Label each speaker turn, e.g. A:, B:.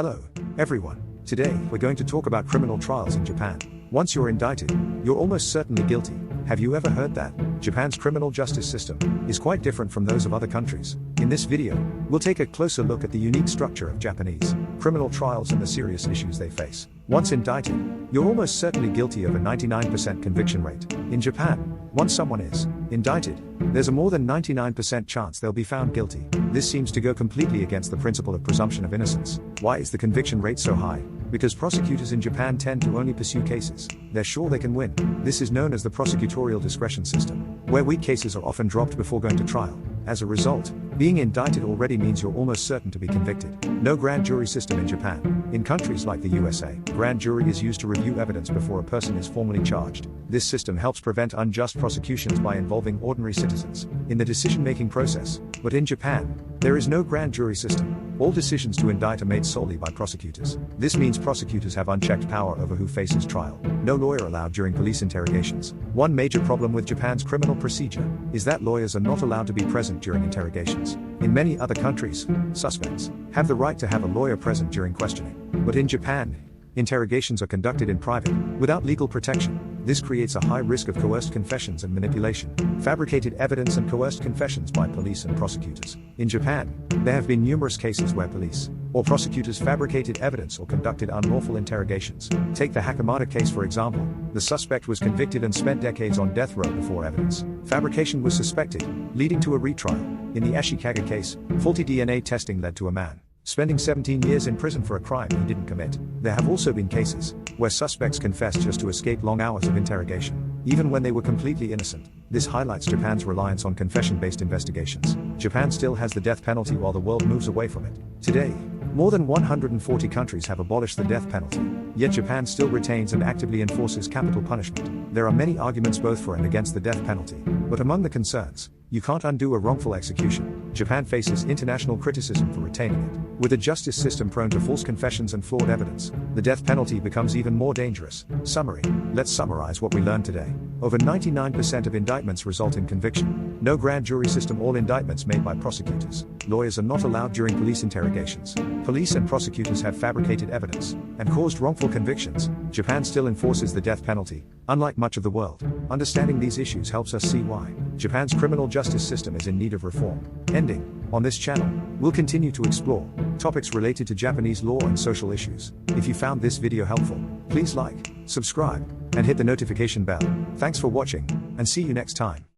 A: Hello, everyone. Today, we're going to talk about criminal trials in Japan. Once you're indicted, you're almost certainly guilty. Have you ever heard that? Japan's criminal justice system is quite different from those of other countries. In this video, we'll take a closer look at the unique structure of Japanese criminal trials and the serious issues they face. Once indicted, you're almost certainly guilty of a 99% conviction rate. In Japan, once someone is indicted, there's a more than 99% chance they'll be found guilty. This seems to go completely against the principle of presumption of innocence. Why is the conviction rate so high? Because prosecutors in Japan tend to only pursue cases they're sure they can win. This is known as the prosecutorial discretion system, where weak cases are often dropped before going to trial. As a result, being indicted already means you're almost certain to be convicted. No grand jury system in Japan. In countries like the USA, grand jury is used to review evidence before a person is formally charged. This system helps prevent unjust prosecutions by involving ordinary citizens in the decision-making process. But in Japan, there is no grand jury system. All decisions to indict are made solely by prosecutors. This means prosecutors have unchecked power over who faces trial. No lawyer allowed during police interrogations. One major problem with Japan's criminal procedure is that lawyers are not allowed to be present during interrogations. In many other countries, suspects have the right to have a lawyer present during questioning. But in Japan, interrogations are conducted in private, without legal protection. This creates a high risk of coerced confessions and manipulation, fabricated evidence and coerced confessions by police and prosecutors. In Japan, there have been numerous cases where police or prosecutors fabricated evidence or conducted unlawful interrogations. Take the Hakamada case for example. The suspect was convicted and spent decades on death row before evidence fabrication was suspected, leading to a retrial. In the Ashikaga case, faulty DNA testing led to a man spending 17 years in prison for a crime he didn't commit. There have also been cases where suspects confessed just to escape long hours of interrogation, even when they were completely innocent. This highlights Japan's reliance on confession-based investigations. Japan still has the death penalty while the world moves away from it. Today, more than 140 countries have abolished the death penalty, yet Japan still retains and actively enforces capital punishment. There are many arguments both for and against the death penalty, but among the concerns, you can't undo a wrongful execution. Japan faces international criticism for retaining it. With a justice system prone to false confessions and flawed evidence, the death penalty becomes even more dangerous. Summary. Let's summarize what we learned today. Over 99% of indictments result in conviction. No grand jury system. All indictments made by prosecutors. Lawyers are not allowed during police interrogations. Police and prosecutors have fabricated evidence and caused wrongful convictions. Japan still enforces the death penalty, unlike much of the world. Understanding these issues helps us see why Japan's criminal justice system is in need of reform. Ending. On this channel, we'll continue to explore topics related to Japanese law and social issues. If you found this video helpful, please like, subscribe, and hit the notification bell. Thanks for watching, and see you next time.